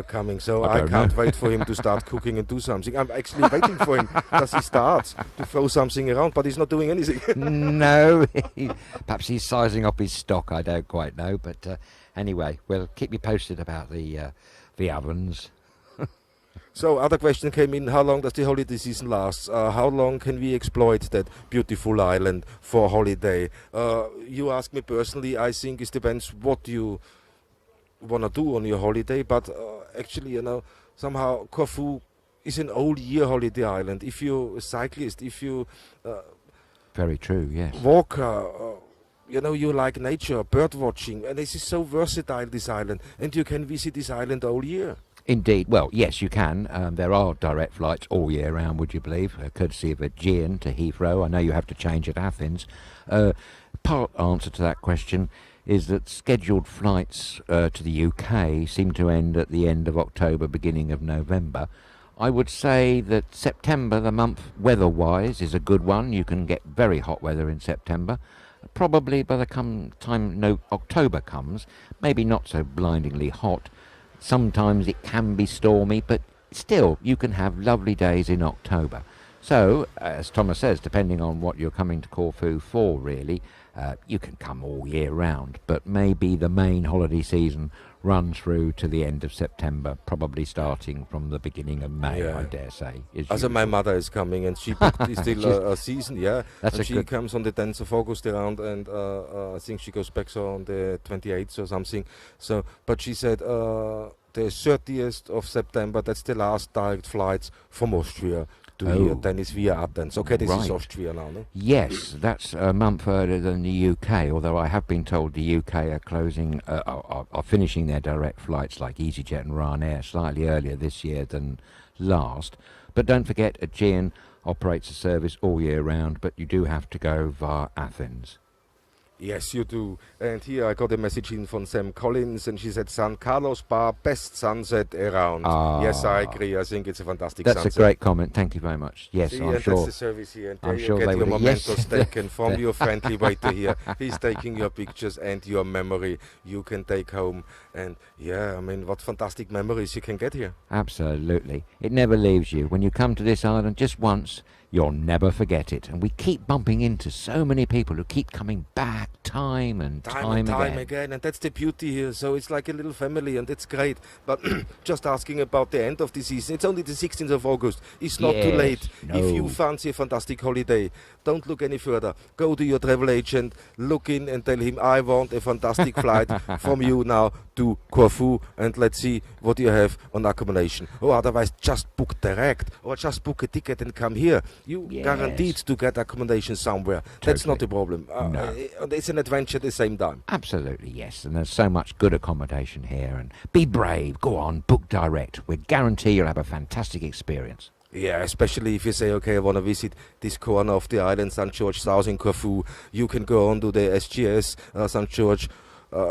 coming? So I I don't can't know. wait for him to start cooking and do something. I'm actually waiting for him that he starts to throw something around, but he's not doing anything. No, perhaps he's sizing up his stock. I don't quite know, but anyway, we'll keep you posted about the ovens. So other question came in: how long does the holiday season last? How long can we exploit that beautiful island for holiday? You ask me personally. I think it depends what you wanna do on your holiday. But actually, somehow Corfu is an all-year holiday island. If you're a cyclist, if you Very true, yes. walker, you like nature, bird watching, and this is so versatile, this island, and you can visit this island all year. Indeed. Well, yes, you can. There are direct flights all year round, would you believe, courtesy of Aegean to Heathrow. I know you have to change at Athens. Part answer to that question is that scheduled flights to the UK seem to end at the end of October, beginning of November. I would say that September, the month weather-wise, is a good one. You can get very hot weather in September. Probably by the time October comes, maybe not so blindingly hot. Sometimes it can be stormy, but still, you can have lovely days in October. So, as Thomas says, depending on what you're coming to Corfu for, really, you can come all year round. But maybe the main holiday season runs through to the end of September, probably starting from the beginning of May, Yeah. I dare say. Also, my mother is coming, and she booked still a season, yeah. That's and a she good- comes on the 10th of August around, and I think she goes back so on the 28th or something. So, but she said the 30th of September, that's the last direct flights from Austria to here. Then it's via Athens. Okay, this is Right. Austria now, no? Yes, that's a month earlier than the UK, although I have been told the UK are closing, are finishing their direct flights like EasyJet and Ryanair slightly earlier this year than last. But don't forget, Aegean operates a service all year round, but you do have to go via Athens. Yes, you do. And here I got a message in from Sam Collins, and she said, San Carlos Bar, best sunset around. Yes, I agree. I think it's a fantastic That's sunset. a great comment. Thank you very much. Yes, See, I'm and sure. that's the service here. And there I'm you sure get they your would- mementos yes. taken from your friendly waiter here. He's taking your pictures and your memory you can take home. And yeah, I mean, what fantastic memories you can get here. Absolutely. It never leaves you. When you come to this island just once, you'll never forget it. And we keep bumping into so many people who keep coming back time and time again. And that's the beauty here. So it's like a little family, and it's great. But just asking about the end of the season, it's only the 16th of August. It's not too Yes, late. no. If you fancy a fantastic holiday, don't look any further. Go to your travel agent, look in and tell him, I want a fantastic flight from you now to Corfu, and let's see what you have on accommodation. Or otherwise, just book direct, or just book a ticket and come here. You Yes. guaranteed to get accommodation somewhere. That's not Totally. a problem. No. It's an adventure at the same time. Absolutely, yes. And there's so much good accommodation here. And be brave. Go on, book direct. We guarantee you'll have a fantastic experience. Yeah, especially if you say, okay, I want to visit this corner of the island, St Geroge South in Corfu. You can go on to the SGS, St Geroge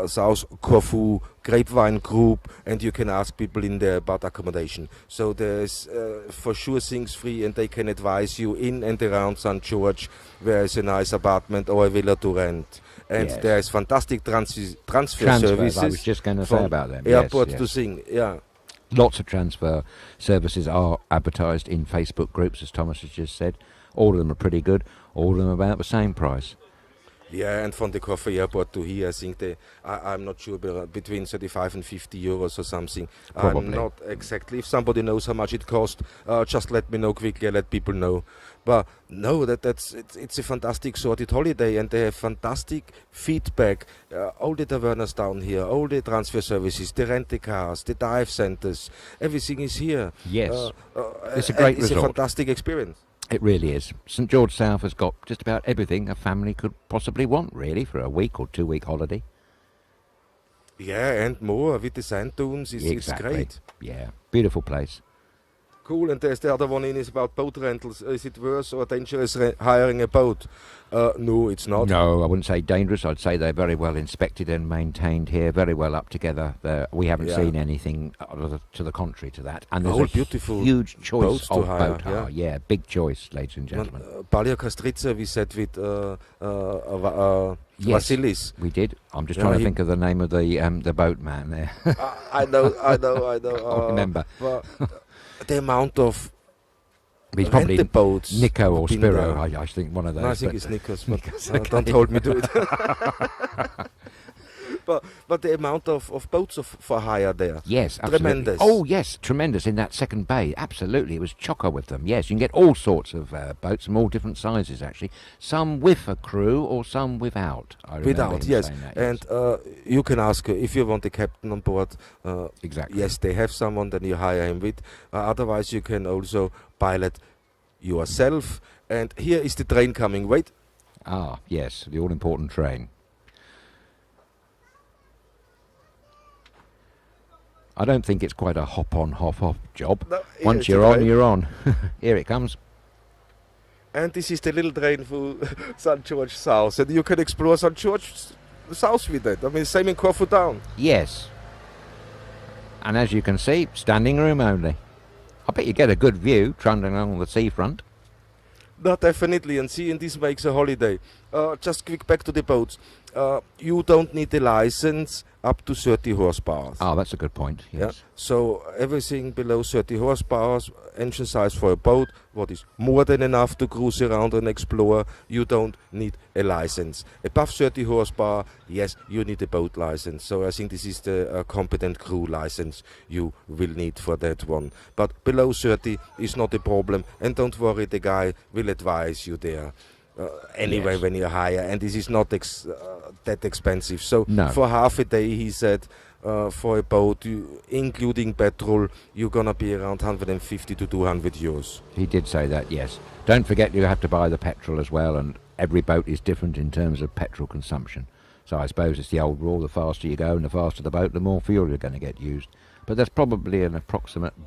South Corfu Grapevine Group, and you can ask people in there about accommodation. So there's for sure things free, and they can advise you in and around St George where is a nice apartment or a villa to rent. And Yes. there's fantastic transfer Transfers, services. I was just going to say from about them. Airport yes, to yes. Sing, yeah. Lots of transfer services are advertised in Facebook groups, as Thomas has just said. All of them are pretty good. All of them about the same price. Yeah, and from the Corfu airport to here, I think I'm not sure, between 35 and 50 euros or something. Probably. I'm not exactly. If somebody knows how much it cost, just let me know quickly. Let people know. But no, it's a fantastic sorted holiday, and they have fantastic feedback. All the tavernas down here, all the transfer services, the rent-a-cars, the dive centers, everything is here. Yes, it's a great resort. It's a fantastic experience. It really is. St George South has got just about everything a family could possibly want, really, for a week or 2 week holiday. Yeah, and more with the sand dunes. It's great. Yeah, beautiful place. Cool, and there's the other one is about boat rentals. Is it worse or dangerous hiring a boat? No, it's not. No, I wouldn't say dangerous. I'd say they're very well inspected and maintained here, very well up together. We haven't seen anything to the contrary to that. And there's a beautiful huge choice of boat hire. Yeah, big choice, ladies and gentlemen. Balja Kastritsa, we said with Yes, Vasilis. we did. I'm just trying to think of the name of the boatman there. I know. I can't remember. The amount of He's probably the boats Nico or Spiro, I think one of those. No, I think it's Nikos, but don't hold me to it. But the amount of boats for hire there. Yes, absolutely. Tremendous. Oh, yes, tremendous in that second bay. Absolutely, it was chocker with them. Yes, you can get all sorts of boats from all different sizes, actually. Some with a crew or some without. Without, yes. That, and you can ask if you want the captain on board. Exactly. Yes, they have someone, then you hire him with. Otherwise, you can also pilot yourself. And here is the train coming. Wait. Ah, yes, the all-important train. I don't think it's quite a hop-on, hop-off job. No, Once you're on, you're on. Here it comes. And this is the little train for St Geroge South. And you can explore St Geroge South with it. I mean, same in Corfu Town. Yes. And as you can see, standing room only. I bet you get a good view trundling along the seafront. No, definitely. And see, and this makes a holiday. Just quick back to the boats. You don't need a license up to 30 horsepower. Oh, that's a good point. Yes. Yeah? So everything below 30 horsepower, engine size for a boat, what is more than enough to cruise around and explore, you don't need a license. Above 30 horsepower, yes, you need a boat license. So I think this is the competent crew license you will need for that one. But below 30 is not a problem, and don't worry, the guy will advise you there. Anyway, when you hire, and this is not that expensive. So for half a day, he said, for a boat, including petrol, you're gonna be around 150 to 200 euros. He did say that, yes. Don't forget you have to buy the petrol as well, and every boat is different in terms of petrol consumption. So I suppose it's the old rule, the faster you go and the faster the boat, the more fuel you're going to get used. But there's probably an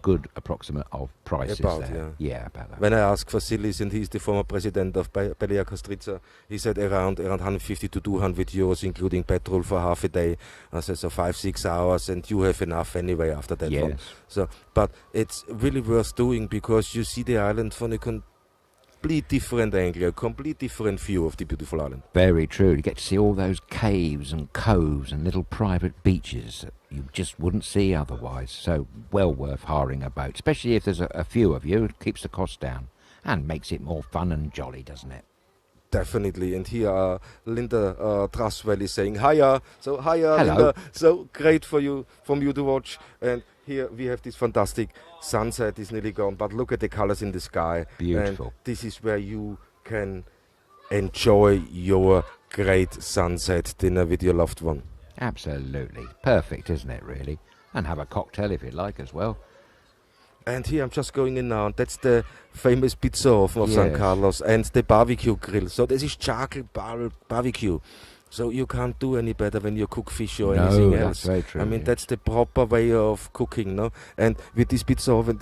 good approximate of prices there. Yeah, about that. When I asked Vasilis, and he's the former president of Balja Kastritsa, he said around 150 to 200 euros, including petrol for half a day. I said, so 5-6 hours, and you have enough anyway after that one. So, but it's really worth doing because you see the island from a complete different angle, a complete different view of the beautiful island. Very true. You get to see all those caves and coves and little private beaches that you just wouldn't see otherwise. So well worth hiring a boat, especially if there's a few of you. It keeps the cost down and makes it more fun and jolly, doesn't it? Definitely. And here Linda Traswell is saying hiya. So hiya, hello. Linda. So great from you to watch. And here we have this fantastic sunset. Is nearly gone, but look at the colors in the sky. Beautiful. And this is where you can enjoy your great sunset dinner with your loved one. Absolutely. Perfect, isn't it, really? And have a cocktail if you'd like as well. And here I'm just going in now, and that's the famous pizza oven of San Carlos and the barbecue grill. So this is charcoal barbecue. So you can't do any better when you cook fish or anything else. That's very true. I mean, that's the proper way of cooking, no? And with this pizza oven,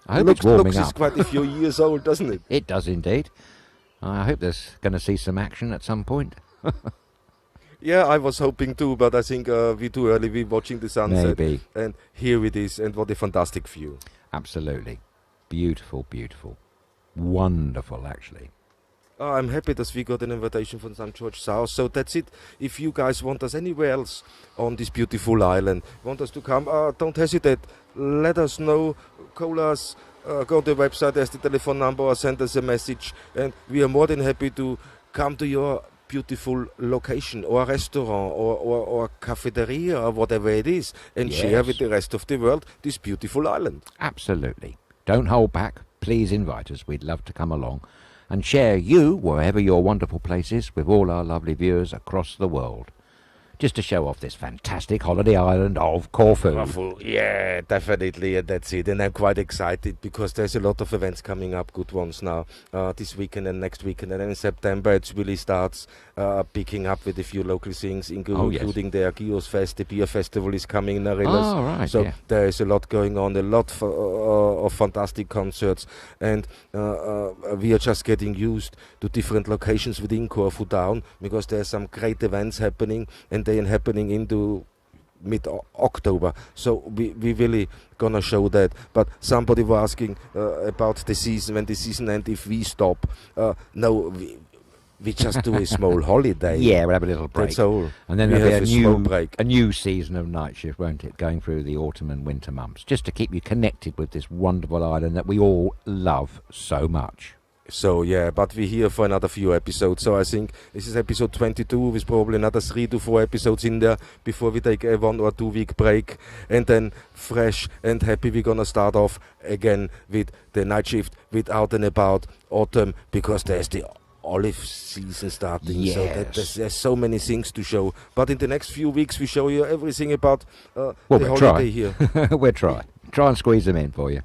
I hope it's warming up. It's quite a few years old, doesn't it? It does indeed. I hope there's going to see some action at some point. Yeah, I was hoping too, but I think we're too early. We're watching the sunset. Maybe. And here it is, and what a fantastic view. Absolutely. Beautiful, beautiful. Wonderful, actually. I'm happy that we got an invitation from St Geroge South. So that's it. If you guys want us anywhere else on this beautiful island, want us to come, don't hesitate. Let us know. Call us. Go to the website. There's the telephone number, or send us a message. And we are more than happy to come to your beautiful location or restaurant or cafeteria or whatever it is, and share with the rest of the world this beautiful island. Absolutely. Don't hold back. Please invite us. We'd love to come along and share you, wherever your wonderful place is, with all our lovely viewers across the world. Just to show off this fantastic holiday island of Corfu. Yeah, definitely, and that's it. And I'm quite excited because there's a lot of events coming up, good ones now, this weekend and next weekend. And then in September it really starts picking up with a few local things, including the Agios Fest. The beer festival is coming in Arillas. Oh, right, so there is a lot going on, a lot of fantastic concerts. And we are just getting used to different locations within Corfu town because there's some great events happening, and they are happening into mid-October, so we really gonna show that. But somebody was asking about the season, when the season ends, if we stop. No, we just do a small holiday. Yeah, we'll have a little break. That's all. And then there'll be a new season of Nightshift, won't it, going through the autumn and winter months, just to keep you connected with this wonderful island that we all love so much. So yeah, but we're here for another few episodes. So I think this is episode 22 with probably another 3 to 4 episodes in there before we take a 1 or 2 week break, and then fresh and happy we're gonna start off again with the night shift, with Out and About Autumn, because there's the olive season starting. Yes. So there's so many things to show. But in the next few weeks we show you everything about the we'll holiday here. We'll try and squeeze them in for you.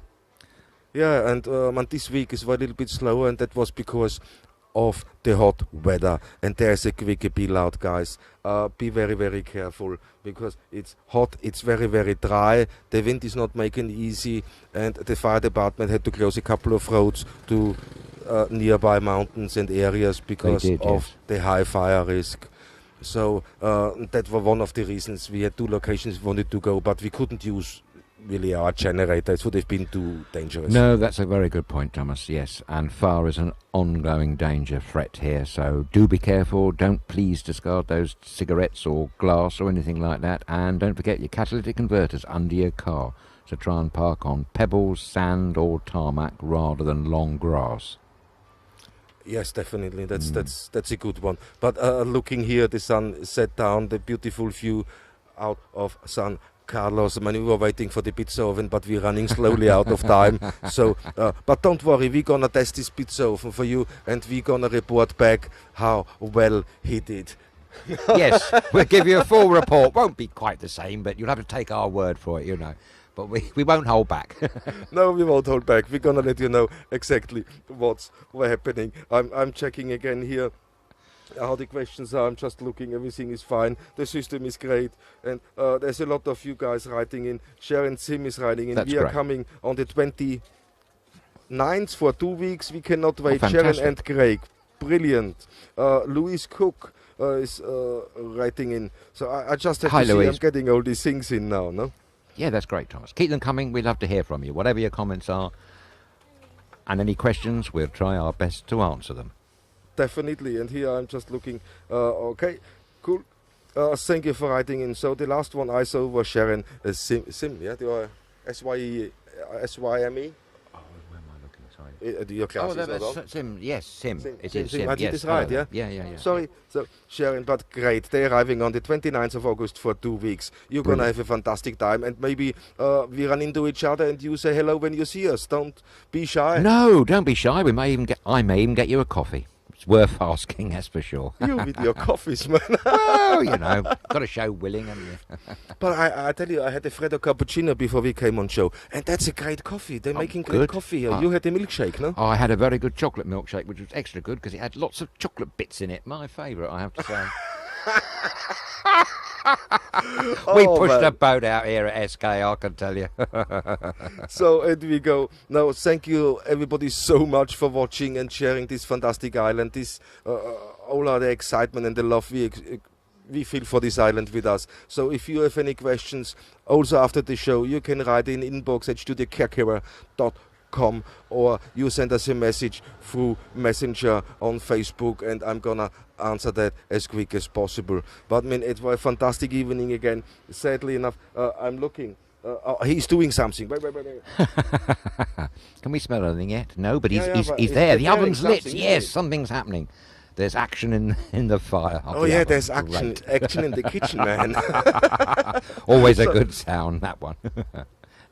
Yeah, and this week is a little bit slower, and that was because of the hot weather. And there's a quick appeal out, guys. Be very, very careful, because it's hot, it's very, very dry. The wind is not making it easy, and the fire department had to close a couple of roads to nearby mountains and areas because of the high fire risk. So that was one of the reasons we had 2 locations we wanted to go, but we couldn't use really our generator. It would have been too dangerous. No, that's a very good point, Thomas. Yes, and fire is an ongoing danger threat here, so do be careful. Don't please discard those cigarettes or glass or anything like that, and don't forget your catalytic converters under your car, so try and park on pebbles, sand or tarmac rather than long grass. Yes, definitely. That's a good one. But looking here, the sun set down, the beautiful view out of San Carlos. I mean, we were waiting for the pizza oven, but we're running slowly out of time. So, but don't worry, we're gonna test this pizza oven for you, and we're gonna report back how well he did. Yes, we'll give you a full report. Won't be quite the same, but you'll have to take our word for it, you know. But we won't hold back. No, we won't hold back. We're gonna let you know exactly what's happening. I'm checking again here how the questions are. I'm just looking, everything is fine, the system is great, and there's a lot of you guys writing in. Sharon Sim is writing in. That's we are great. coming on the 29th for 2 weeks. We cannot wait. Oh, Sharon and Craig, brilliant. Louise Cook is writing in. So I just have to see, I'm getting all these things in now, no? Yeah, that's great, Thomas. Keep them coming. We'd love to hear from you, whatever your comments are. And any questions, we'll try our best to answer them. Definitely, and here I'm just looking. Okay, cool. Thank you for writing in. So the last one I saw was Sharon Sim, yeah, the SYME. Oh, where am I looking? Sorry. Your class is not on. Sim. Yes, Sim. It is Sim. Sim. I did Yes, this right, yeah? Yeah. Sorry. So Sharon, but great. They're arriving on the 29th of August for 2 weeks. You're gonna have a fantastic time, and maybe we run into each other and you say hello when you see us. Don't be shy. No, don't be shy. I may even get you a coffee. It's worth asking, that's for sure. You with your coffees, man. Well, you know, got to show willing, haven't you? But I tell you, I had a Freddo cappuccino before we came on show, and that's a great coffee. They're making great coffee here. You had a milkshake, no? I had a very good chocolate milkshake, which was extra good because it had lots of chocolate bits in it. My favourite, I have to say. We pushed the boat out here at SK, I can tell you. So, and we go. Now, thank you everybody so much for watching and sharing this fantastic island. This all of the excitement and the love we feel for this island with us. So if you have any questions, also after the show, you can write in inbox at StudioKerkyra.com, or you send us a message through Messenger on Facebook, and I'm gonna answer that as quick as possible. But I mean, it was a fantastic evening again. Sadly enough, I'm looking. He's doing something. Wait. Can we smell anything yet? No, but he's but there. The preparing oven's lit. something, Yes, isn't it? something's happening. There's action in the fire. Oh yeah, there's action in the kitchen, man. Always a good sound, that one.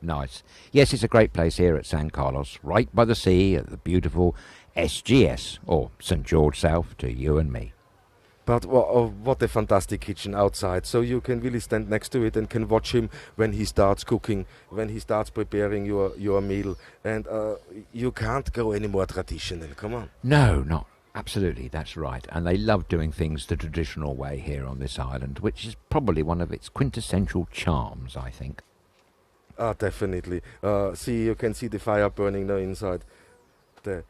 Nice. Yes, it's a great place here at San Carlos, right by the sea at the beautiful SGS, or St Geroge South to you and me. But what a fantastic kitchen outside. So you can really stand next to it and can watch him when he starts cooking, when he starts preparing your meal. And you can't go any more traditional. Come on. No, not. Absolutely, that's right. And they love doing things the traditional way here on this island, which is probably one of its quintessential charms, I think. Definitely. See, you can see the fire burning now inside the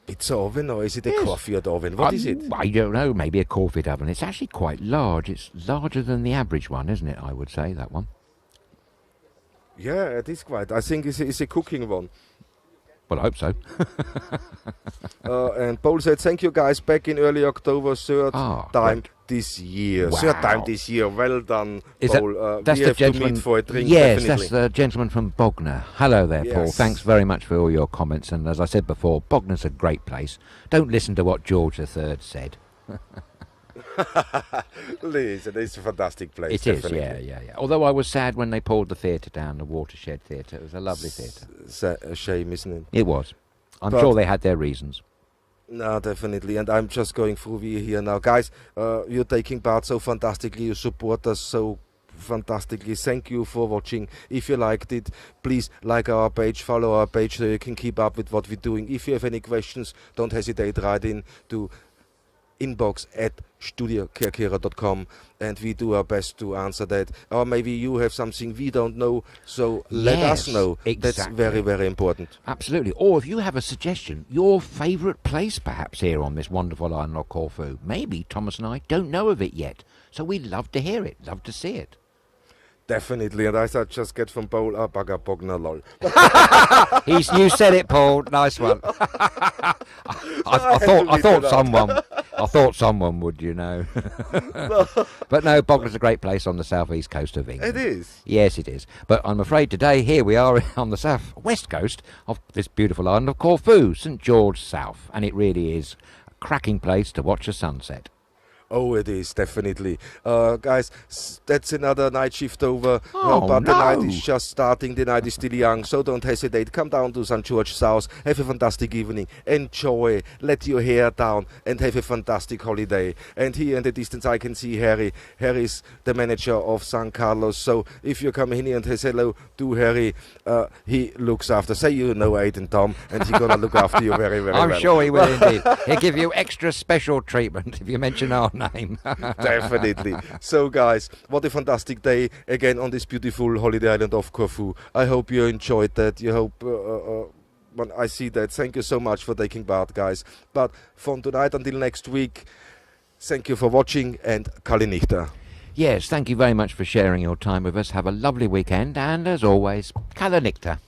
pizza oven, or is it a coffee oven? What is it? I don't know, maybe a coffee oven. It's actually quite large. It's larger than the average one, isn't it, I would say, that one? Yeah, it is quite. I think it's a cooking one. Well, I hope so. And Paul said, thank you guys, back in early October, third time this year. Wow. Third time this year, well done, Is Paul. That's we the have gentleman, to meet for a drink, yes, definitely. that's the gentleman from Bognor. Hello there, Paul. Yes. Thanks very much for all your comments. And as I said before, Bognor's a great place. Don't listen to what George III said. Listen, it's a fantastic place. It is, definitely. yeah. Although I was sad when they pulled the theatre down, the Watershed Theatre. It was a lovely theatre. It's a shame, isn't it? It was. I'm But- sure they had their reasons. No, definitely. And I'm just going through here now. Guys, you're taking part so fantastically. You support us so fantastically. Thank you for watching. If you liked it, please like our page, follow our page so you can keep up with what we're doing. If you have any questions, don't hesitate, write in to inbox at StudioKerkyra.com, and we do our best to answer that. Or maybe you have something we don't know, so let us Yes, know. That's exactly. very, very important. Absolutely. Or if you have a suggestion, your favourite place perhaps here on this wonderful island of Corfu. Maybe Thomas and I don't know of it yet. So we'd love to hear it, love to see it. Definitely. And I said, just get from Paul, bugger, Bogner, lol. You said it, Paul. Nice one. I thought someone would, you know. But no, Bognor's a great place on the southeast coast of England. It is. Yes, it is. But I'm afraid today, here we are on the southwest coast of this beautiful island of Corfu, St Geroge South. And it really is a cracking place to watch a sunset. Oh, it is, definitely. Guys, that's another night shift over. Oh, but the no. night is just starting. The night is still young, so don't hesitate. Come down to St Geroge South. Have a fantastic evening. Enjoy. Let your hair down and have a fantastic holiday. And here in the distance, I can see Harry. Harry is the manager of San Carlos. So if you come in here and say hello to Harry, he looks after. Say you know Aiden Tom, and he's going to look after you very, very well. I'm sure he will indeed. He'll give you extra special treatment if you mention our name. Definitely. So guys, what a fantastic day again on this beautiful holiday island of Corfu. I hope you enjoyed that. You hope when I see that. Thank you so much for taking part, guys. But from tonight until next week, thank you for watching, and Kali Nichter. Yes, thank you very much for sharing your time with us. Have a lovely weekend, and as always, Kala Nikta.